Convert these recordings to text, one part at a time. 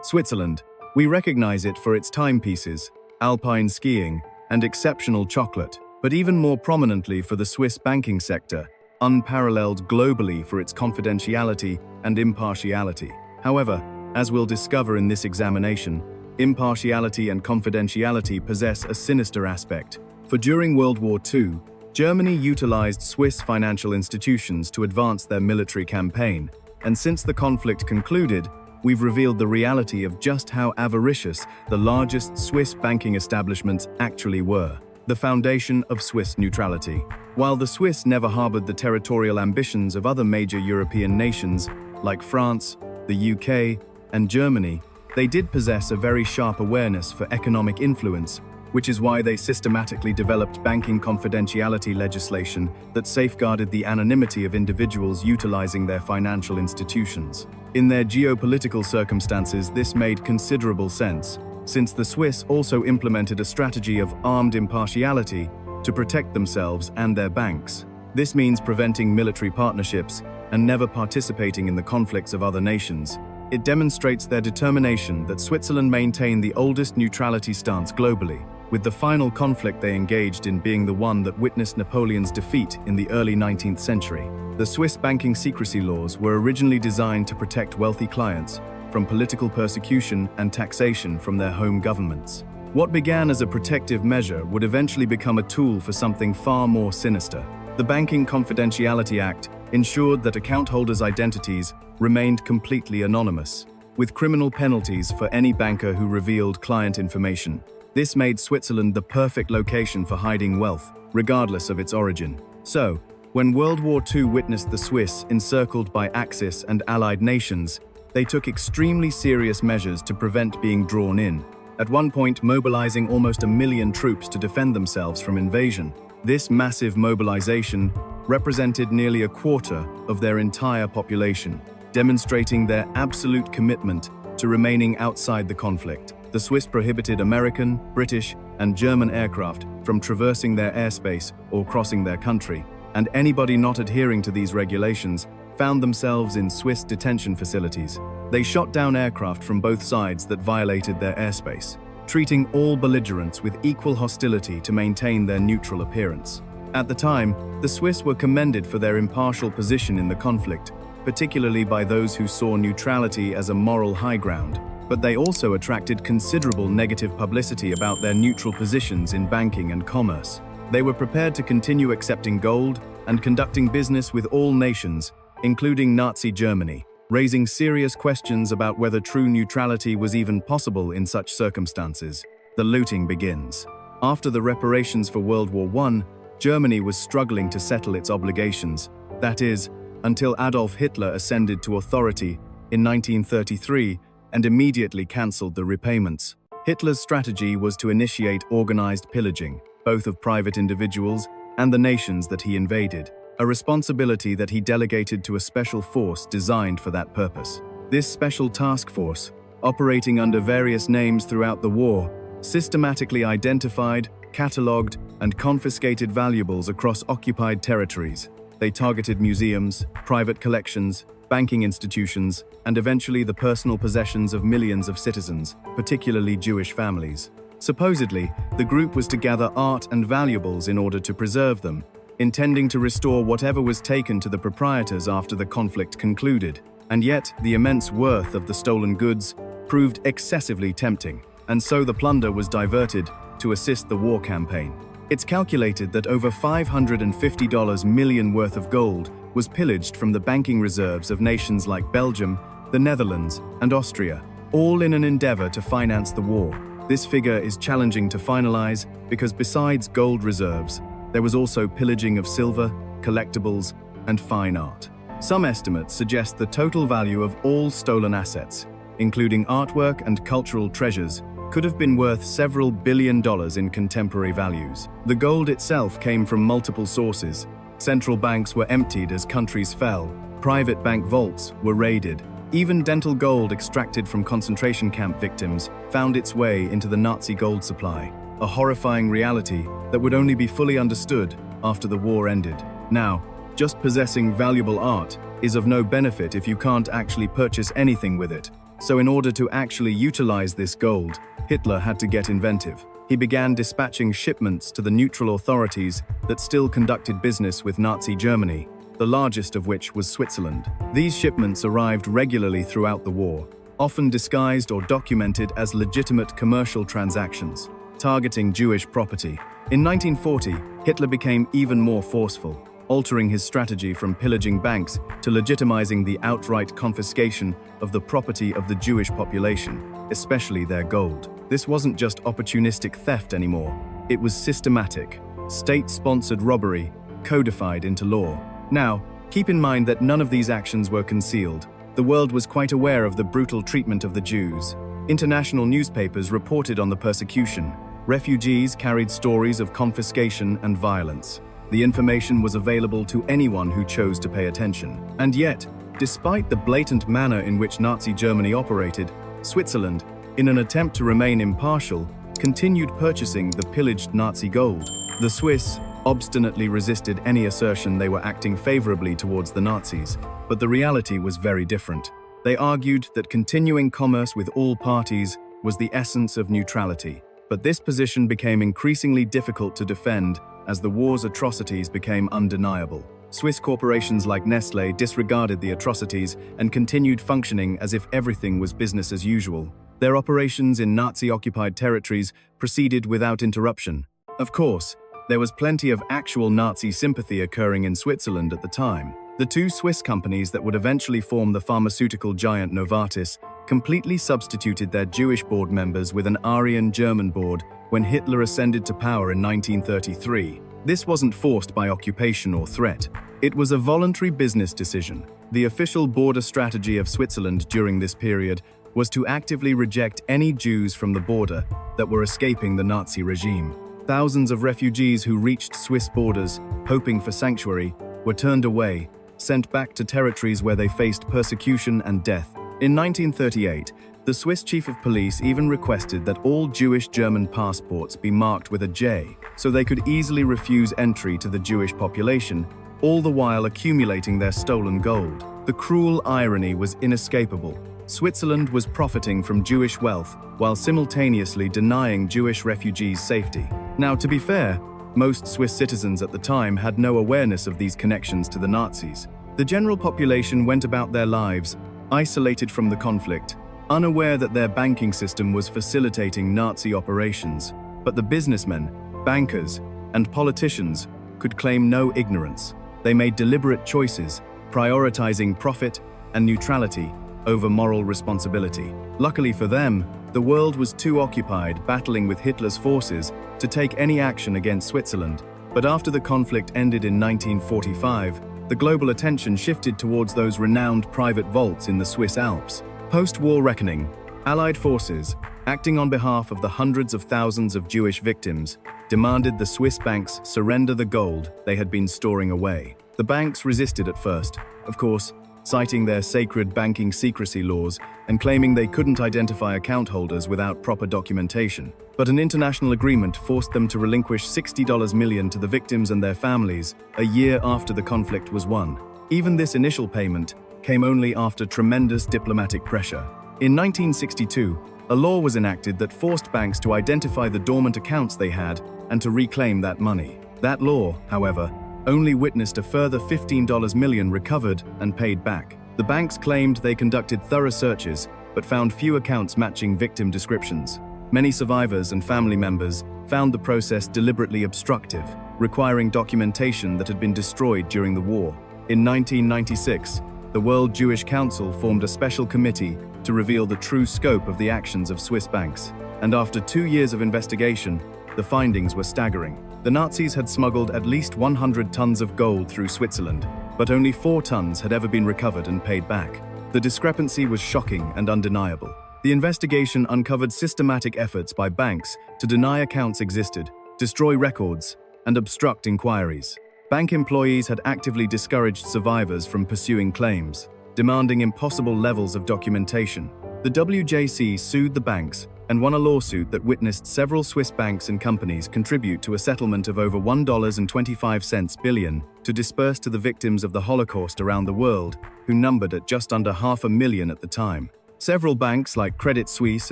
Switzerland. We recognize it for its timepieces, alpine skiing, and exceptional chocolate, but even more prominently for the Swiss banking sector, unparalleled globally for its confidentiality and impartiality. However, as we'll discover in this examination, impartiality and confidentiality possess a sinister aspect. For during World War II, Germany utilized Swiss financial institutions to advance their military campaign, and since the conflict concluded, we've revealed the reality of just how avaricious the largest Swiss banking establishments actually were, the foundation of Swiss neutrality. While the Swiss never harbored the territorial ambitions of other major European nations, like France, the UK, and Germany, they did possess a very sharp awareness for economic influence, which is why they systematically developed banking confidentiality legislation that safeguarded the anonymity of individuals utilizing their financial institutions. In their geopolitical circumstances, this made considerable sense, since the Swiss also implemented a strategy of armed impartiality to protect themselves and their banks. This means preventing military partnerships and never participating in the conflicts of other nations. It demonstrates their determination that Switzerland maintained the oldest neutrality stance globally, with the final conflict they engaged in being the one that witnessed Napoleon's defeat in the early 19th century. The Swiss banking secrecy laws were originally designed to protect wealthy clients from political persecution and taxation from their home governments. What began as a protective measure would eventually become a tool for something far more sinister. The Banking Confidentiality Act ensured that account holders' identities remained completely anonymous, with criminal penalties for any banker who revealed client information. This made Switzerland the perfect location for hiding wealth, regardless of its origin. So, when World War II witnessed the Swiss encircled by Axis and allied nations, they took extremely serious measures to prevent being drawn in, at one point mobilizing almost 1 million troops to defend themselves from invasion. This massive mobilization represented nearly a quarter of their entire population, demonstrating their absolute commitment to remaining outside the conflict. The Swiss prohibited American, British, and German aircraft from traversing their airspace or crossing their country, and anybody not adhering to these regulations found themselves in Swiss detention facilities. They shot down aircraft from both sides that violated their airspace, treating all belligerents with equal hostility to maintain their neutral appearance. At the time, the Swiss were commended for their impartial position in the conflict, particularly by those who saw neutrality as a moral high ground. But they also attracted considerable negative publicity about their neutral positions in banking and commerce. They were prepared to continue accepting gold and conducting business with all nations, including Nazi Germany, raising serious questions about whether true neutrality was even possible in such circumstances. The looting begins. After the reparations for World War I, Germany was struggling to settle its obligations, that is, until Adolf Hitler ascended to authority in 1933 and immediately cancelled the repayments. Hitler's strategy was to initiate organized pillaging, both of private individuals and the nations that he invaded, a responsibility that he delegated to a special force designed for that purpose. This special task force, operating under various names throughout the war, systematically identified, catalogued, and confiscated valuables across occupied territories. They targeted museums, private collections, banking institutions, and eventually the personal possessions of millions of citizens, particularly Jewish families. Supposedly, the group was to gather art and valuables in order to preserve them, intending to restore whatever was taken to the proprietors after the conflict concluded. And yet, the immense worth of the stolen goods proved excessively tempting, and so the plunder was diverted to assist the war campaign. It's calculated that over $550 million worth of gold was pillaged from the banking reserves of nations like Belgium, the Netherlands, and Austria, all in an endeavor to finance the war. This figure is challenging to finalize because besides gold reserves, there was also pillaging of silver, collectibles, and fine art. Some estimates suggest the total value of all stolen assets, including artwork and cultural treasures, could have been worth several $billion in contemporary values. The gold itself came from multiple sources. Central banks were emptied as countries fell. Private bank vaults were raided. Even dental gold extracted from concentration camp victims found its way into the Nazi gold supply, a horrifying reality that would only be fully understood after the war ended. Now, just possessing valuable art is of no benefit if you can't actually purchase anything with it. So in order to actually utilize this gold, Hitler had to get inventive. He began dispatching shipments to the neutral authorities that still conducted business with Nazi Germany, the largest of which was Switzerland. These shipments arrived regularly throughout the war, often disguised or documented as legitimate commercial transactions, targeting Jewish property. In 1940, Hitler became even more forceful, altering his strategy from pillaging banks to legitimizing the outright confiscation of the property of the Jewish population, especially their gold. This wasn't just opportunistic theft anymore. It was systematic, state-sponsored robbery, codified into law. Now, keep in mind that none of these actions were concealed. The world was quite aware of the brutal treatment of the Jews. International newspapers reported on the persecution. Refugees carried stories of confiscation and violence. The information was available to anyone who chose to pay attention. And yet, despite the blatant manner in which Nazi Germany operated, Switzerland, in an attempt to remain impartial, continued purchasing the pillaged Nazi gold. The Swiss obstinately resisted any assertion they were acting favorably towards the Nazis, but the reality was very different. They argued that continuing commerce with all parties was the essence of neutrality. But this position became increasingly difficult to defend as the war's atrocities became undeniable. Swiss corporations like Nestlé disregarded the atrocities and continued functioning as if everything was business as usual. Their operations in Nazi-occupied territories proceeded without interruption. Of course, there was plenty of actual Nazi sympathy occurring in Switzerland at the time. The two Swiss companies that would eventually form the pharmaceutical giant Novartis completely substituted their Jewish board members with an Aryan German board when Hitler ascended to power in 1933. This wasn't forced by occupation or threat. It was a voluntary business decision. The official border strategy of Switzerland during this period was to actively reject any Jews from the border that were escaping the Nazi regime. Thousands of refugees who reached Swiss borders, hoping for sanctuary, were turned away, sent back to territories where they faced persecution and death. In 1938, the Swiss chief of police even requested that all Jewish German passports be marked with a J, so they could easily refuse entry to the Jewish population, all the while accumulating their stolen gold. The cruel irony was inescapable. Switzerland was profiting from Jewish wealth while simultaneously denying Jewish refugees safety. Now, to be fair, most Swiss citizens at the time had no awareness of these connections to the Nazis. The general population went about their lives, isolated from the conflict, unaware that their banking system was facilitating Nazi operations. But the businessmen, bankers, and politicians could claim no ignorance. They made deliberate choices, prioritizing profit and neutrality over moral responsibility. Luckily for them, the world was too occupied battling with Hitler's forces to take any action against Switzerland. But after the conflict ended in 1945, the global attention shifted towards those renowned private vaults in the Swiss Alps. Post-war reckoning, Allied forces, acting on behalf of the hundreds of thousands of Jewish victims, demanded the Swiss banks surrender the gold they had been storing away. The banks resisted at first, of course, citing their sacred banking secrecy laws and claiming they couldn't identify account holders without proper documentation. But an international agreement forced them to relinquish $60 million to the victims and their families a year after the conflict was won. Even this initial payment came only after tremendous diplomatic pressure. In 1962, a law was enacted that forced banks to identify the dormant accounts they had and to reclaim that money. That law, however, only witnessed a further $15 million recovered and paid back. The banks claimed they conducted thorough searches, but found few accounts matching victim descriptions. Many survivors and family members found the process deliberately obstructive, requiring documentation that had been destroyed during the war. In 1996, the World Jewish Council formed a special committee to reveal the true scope of the actions of Swiss banks. And after 2 years of investigation, the findings were staggering. The Nazis had smuggled at least 100 tons of gold through Switzerland, but only 4 tons had ever been recovered and paid back. The discrepancy was shocking and undeniable. The investigation uncovered systematic efforts by banks to deny accounts existed, destroy records, and obstruct inquiries. Bank employees had actively discouraged survivors from pursuing claims, demanding impossible levels of documentation. The WWII sued the banks and won a lawsuit that witnessed several Swiss banks and companies contribute to a settlement of over $1.25 billion to disperse to the victims of the Holocaust around the world, who numbered at just under 500,000 at the time. Several banks like Credit Suisse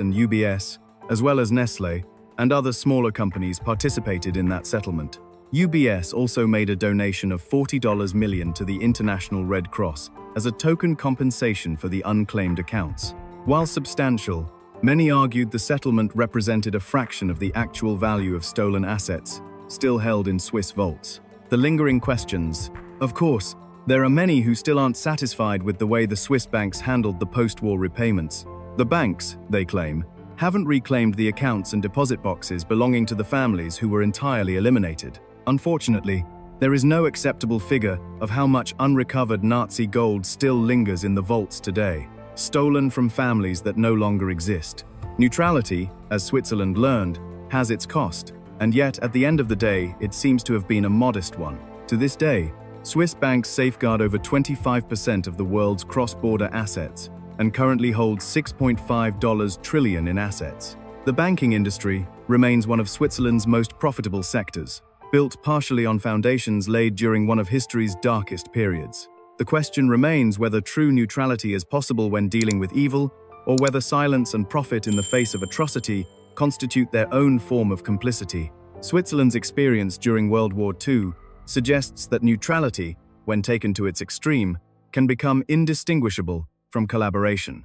and UBS, as well as Nestlé and other smaller companies participated in that settlement. UBS also made a donation of $40 million to the International Red Cross as a token compensation for the unclaimed accounts. While substantial, many argued the settlement represented a fraction of the actual value of stolen assets, still held in Swiss vaults. The lingering questions. Of course, there are many who still aren't satisfied with the way the Swiss banks handled the post-war repayments. The banks, they claim, haven't reclaimed the accounts and deposit boxes belonging to the families who were entirely eliminated. Unfortunately, there is no acceptable figure of how much unrecovered Nazi gold still lingers in the vaults today, stolen from families that no longer exist. Neutrality, as Switzerland learned, has its cost, and yet at the end of the day, it seems to have been a modest one. To this day, Swiss banks safeguard over 25% of the world's cross-border assets and currently hold $6.5 trillion in assets. The banking industry remains one of Switzerland's most profitable sectors, built partially on foundations laid during one of history's darkest periods. The question remains whether true neutrality is possible when dealing with evil, or whether silence and profit in the face of atrocity constitute their own form of complicity. Switzerland's experience during World War II suggests that neutrality, when taken to its extreme, can become indistinguishable from collaboration.